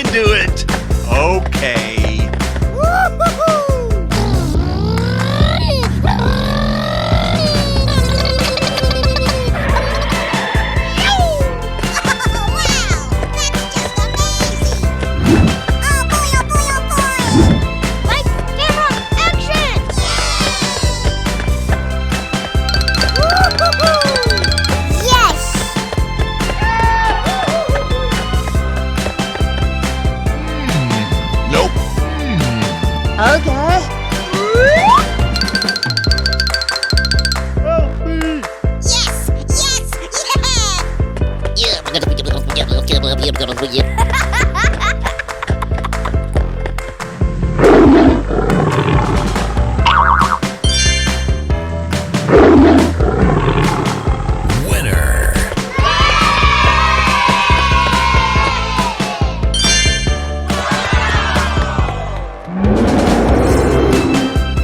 can do it. Okay.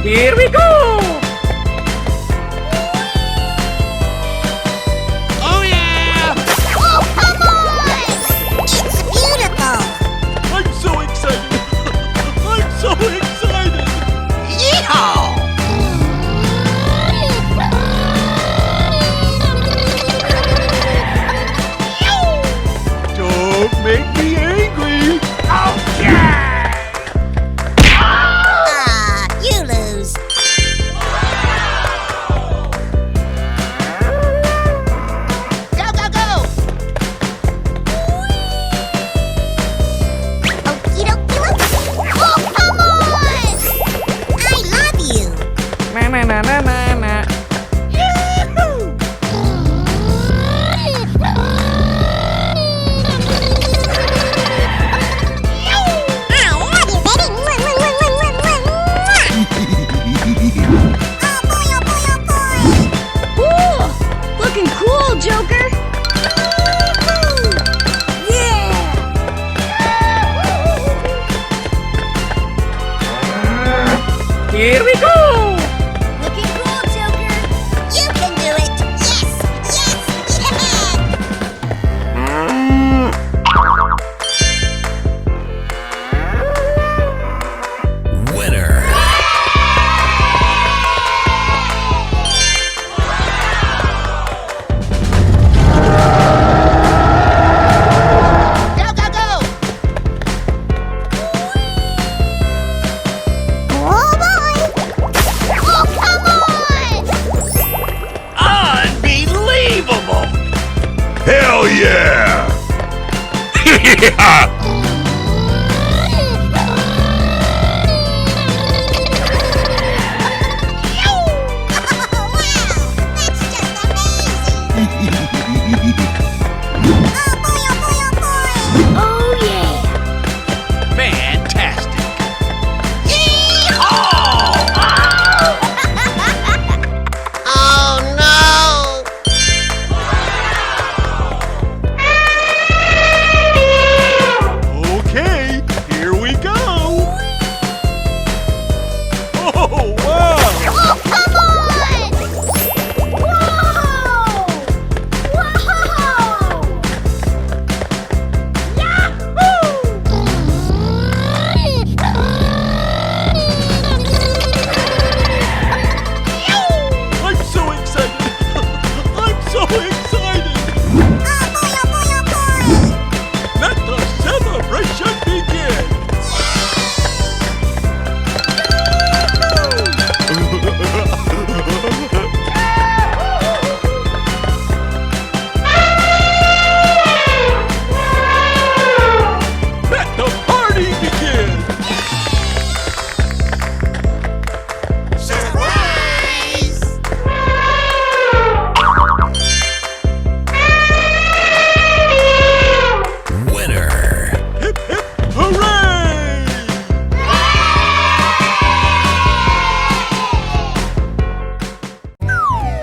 Here we go! Oh yeah! Oh, come on! It's beautiful! I'm so excited! I'm so excited! Yeehaw! Don't make me angry! Okay! You lose. Go, go, go! Okie dokie. Oh, come on! I love you. Na na na na na na. Yahoo! I love you, baby. Looking cool, Joker! Here we go! Looking cool, Joker! You can do it! Yes! Yes! Yeah! Winner. Go, go, go! Oh, boy! Oh, come on! Unbelievable! Hell yeah! Oh, yeah! Fantastic! Oh, no! Okay, here we go! Oh, wow! Oh, come on! Whoa! Whoa! Yahoo! I'm so excited! I'm so excited! Let the celebration begin! Let the party begin! Surprise! Winner. Hip hip hooray!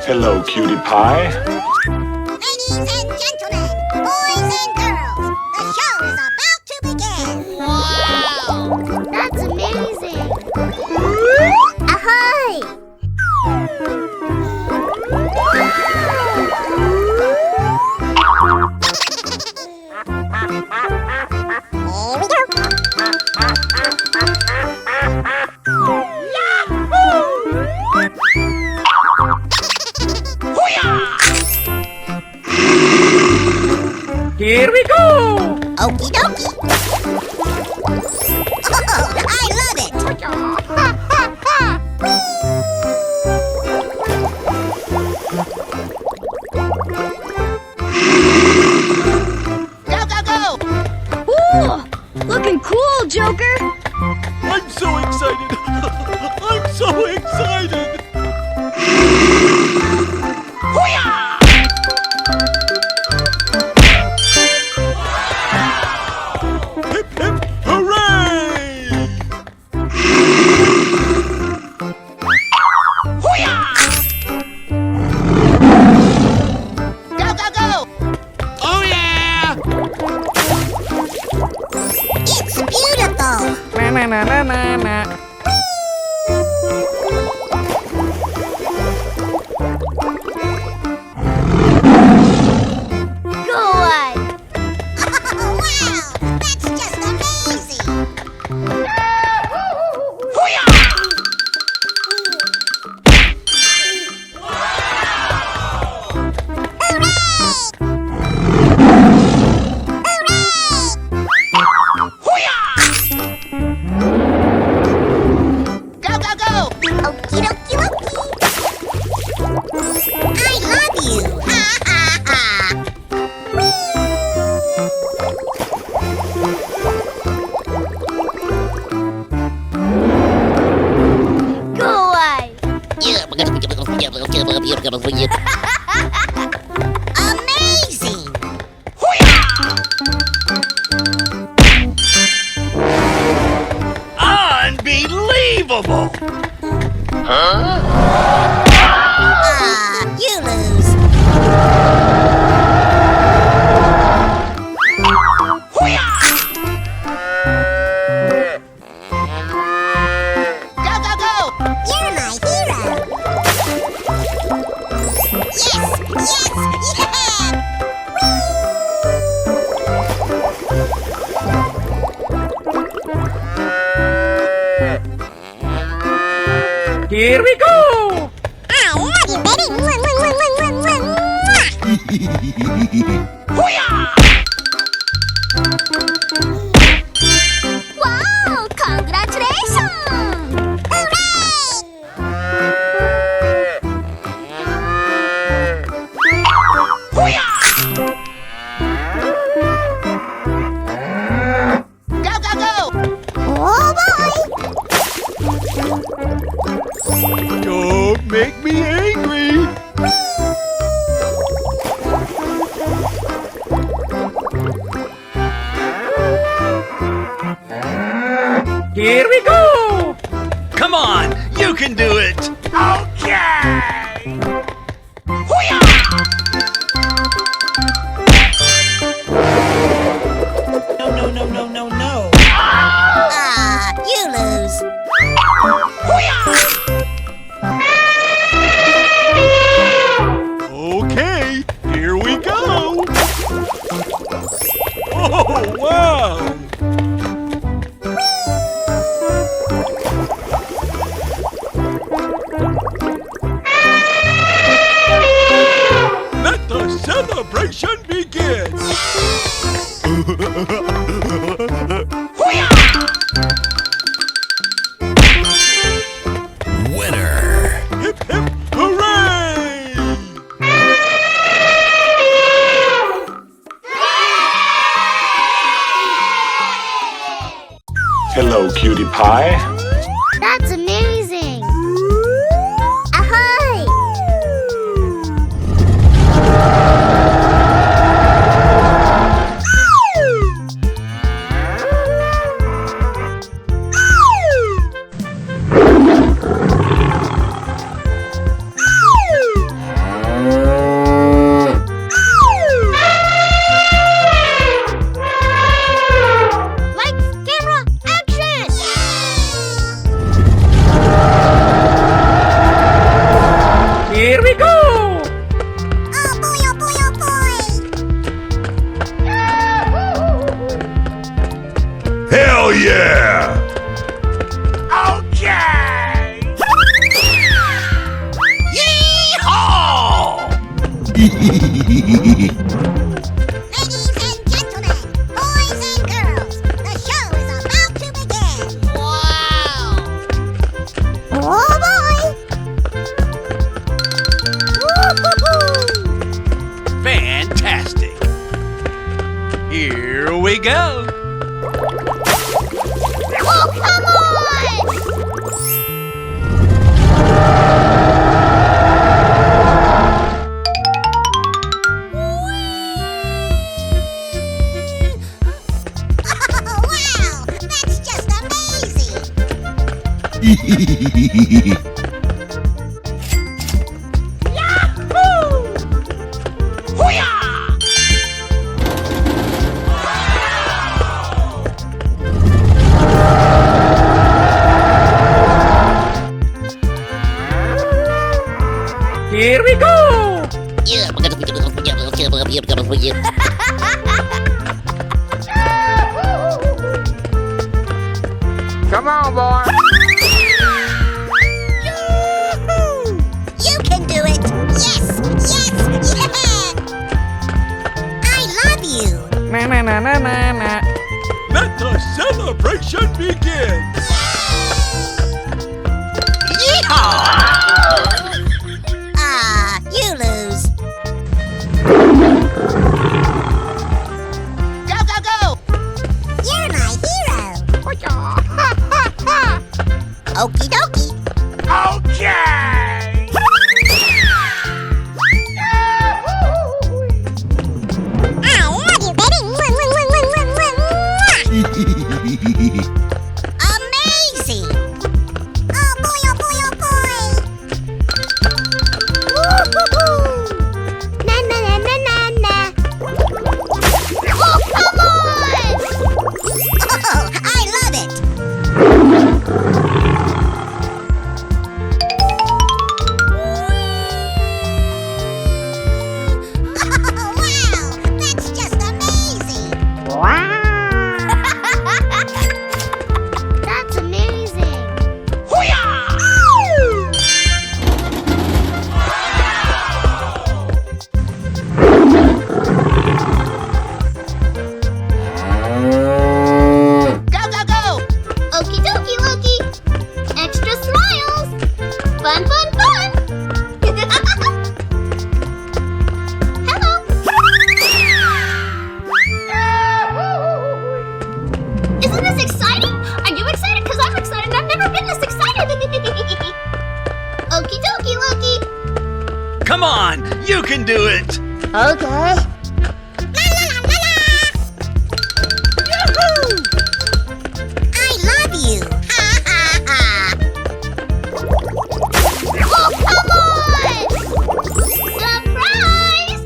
Hello, cutie pie. Ladies and gentlemen, boys and girls, the show is about to begin. Wow! That's amazing! Ahoy! Here we go! Okie dokie. Oh, I love it. Go, go, go! Ooh, looking cool, Joker. I'm so excited. I'm so excited. Hip, hip, hooray! Go, go, go! Oh yeah! It's beautiful. Na na na na na na. Go away. Oh, wow! That's just amazing. Go, go, go! Okie dokie dokie. I love you. Ha ha ha. Go away. Amazing. Unbelievable! You lose. Go, go, go! You're my hero. Yes, yes, yeah! Here we go! I love you, baby. Mwah, mwah, mwah, mwah, mwah, mwah. Wow! Congratulations! Hooray! Go, go, go! Oh boy! Don't make me angry. Here we go! Come on, you can do it. Okay. No. You lose. Okay, here we go. Oh, wow. Let the celebration begin. Winner. Hip, hip, hooray! Hello, cutie pie. That's amazing. Ahoy! Lights, camera, action! Here we go! Oh boy, oh boy, oh boy! Hell yeah! Okay! Yeehaw! Ladies and gentlemen, boys Oh, come on! Oh, wow! That's just amazing! Here we go! Come on, boy. You can do it! Yes! Yes! Yeah! I love you! Na na na na na na. Let the celebration begin! Ah, you lose. Go, go, go! You're my hero. Okie dokie. Okay! I love you, baby. Amazing. Oh boy, oh boy, oh boy. Woo-hoo-hoo. Na na na na na na. Oh, come on! Oh, I love it. Oh, wow! That's just amazing! That's amazing! Go, go, go! Okie dokie, Loki! Extra smiles! Fun, fun, fun! Hello! Isn't this exciting? Are you excited? Because I'm excited. I've never been this excited. Okie dokie, Loki. Come on, you can do it! Okay. La la la la la. Yoo-hoo! I love you. Ha ha ha. Oh, come on! Surprise!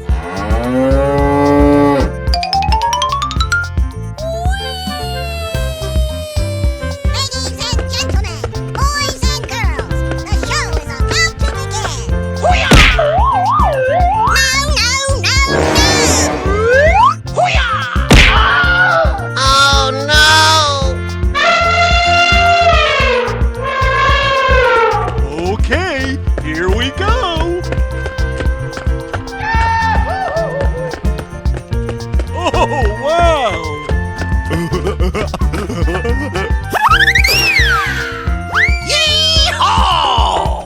Ladies and gentlemen, boys and girls, the show is about to begin. No, no, no, no! Oh, no! Okay, here we go! Oh, wow! Yee-haw!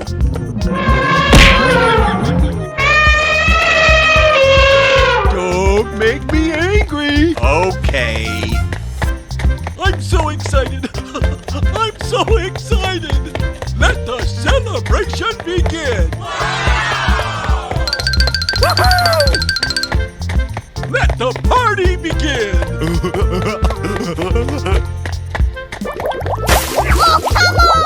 Don't make me angry! Okay. I'm so excited! I'm so excited! Let the celebration begin! Let the party begin! Oh, come on!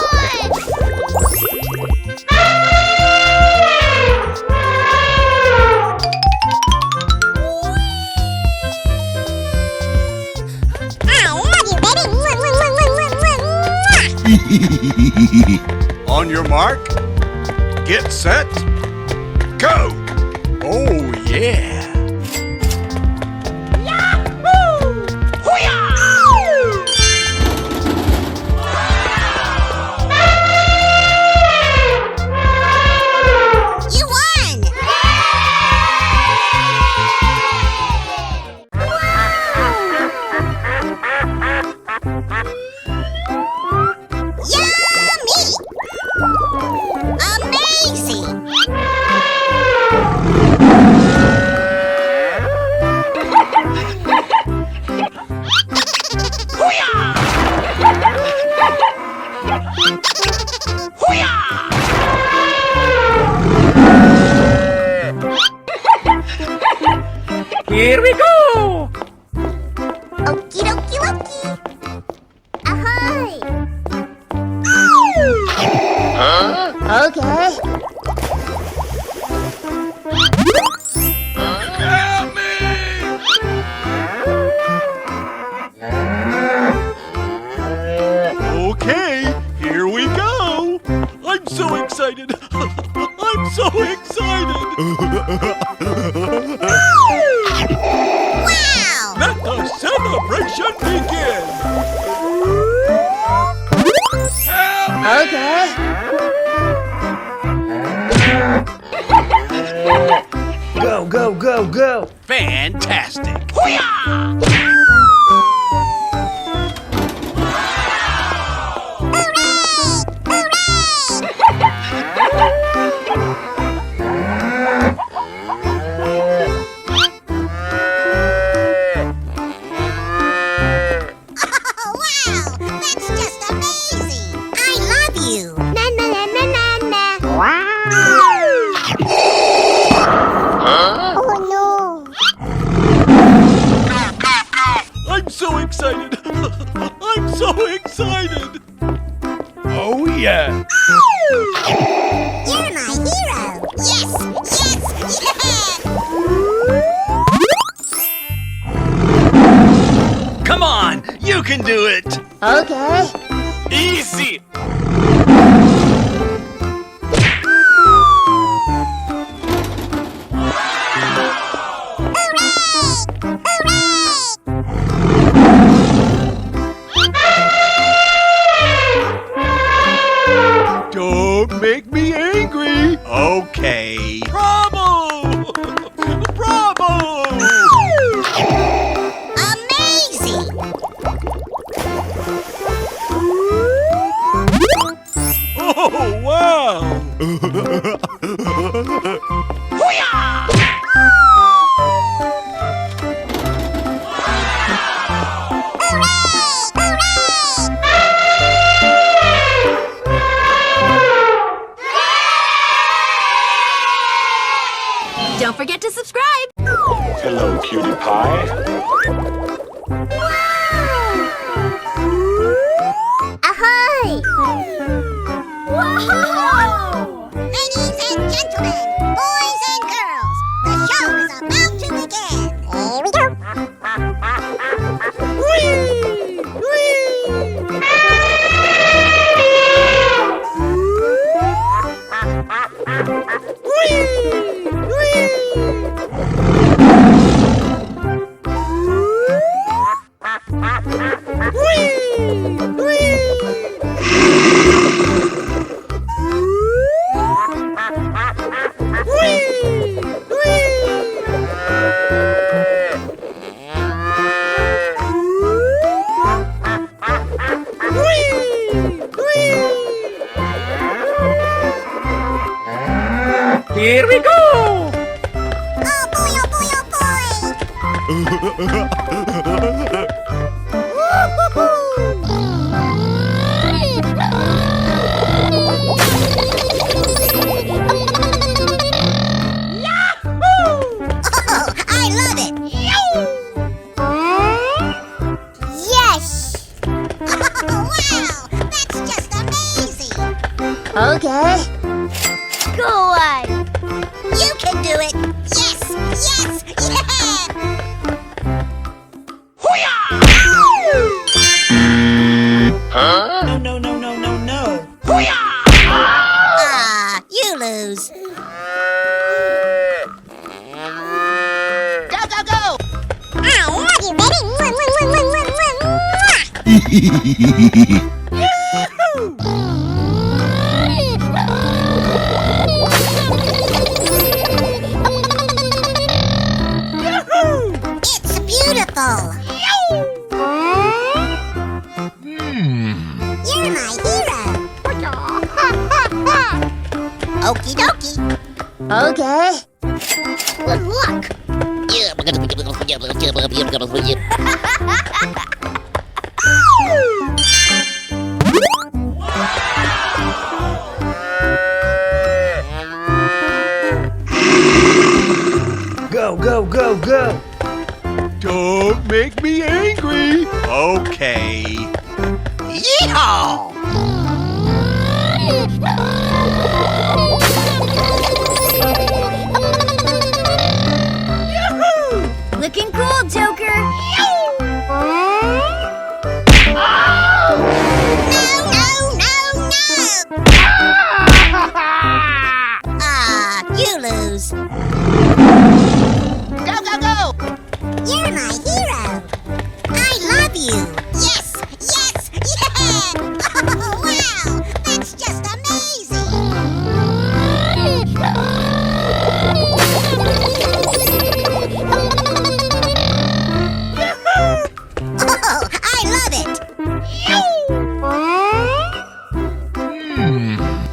On your mark, get set, go! Oh, yeah! You won! Yummy! Amazing! Ahoy! Okay. Help me! Okay, here we go. I'm so excited. I'm so excited. Wow! Let the celebration begin. Help me! Okay. Go, go, go, go. Fantastic. Oh, wow! That's just amazing! I love you! Na na na na na na! Wow! Oh no! I'm so excited. I'm so excited. Oh, yeah. You're my hero! Yes! Yes! Yeah! Come on, you can do it. Okay. Easy. Don't make me angry. Okay. Bravo! Bravo! Amazing! Oh, wow! Don't forget to subscribe. Hello, cutie pie. Ahoy! Whoa! Ladies and gentlemen, boys and girls, the show is about to begin. Here we go. Here we go. Oh boy, oh boy, oh boy! Oh, I love it! Yes! Oh, wow! That's just amazing! Okay. Go on! You can do it! Yes! Yes! Yeah! No, no, no, no, no. Ah, you lose. Go, go, go! I love you, baby! Mwah, mwah, mwah, mwah, mwah, mwah. It's beautiful! You're my hero! Okie dokie! Okay. Good luck! Go, go, go, go. Don't make me angry. Okay. Yeehaw! Looking cool, Joker. You lose. Go, go, go! You're my hero. I love you. Yes, yes, yeah! Oh, wow! That's just amazing! Oh, I love it!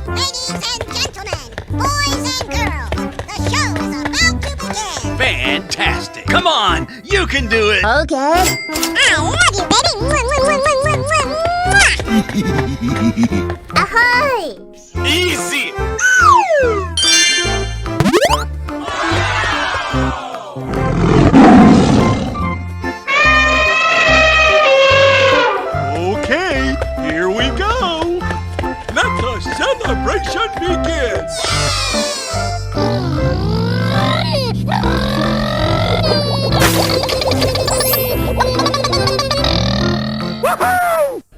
Ladies and gentlemen, boys and girls, the show is about to begin! Fantastic. Come on, you can do it. Okay. I love you, baby! Ahoy! Easy. Okay, here we go. Let the celebration begin.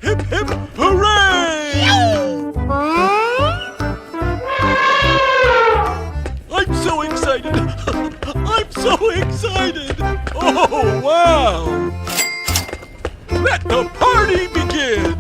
Hip, hip, hooray! I'm so excited. I'm so excited. Oh, wow. Let the party begin.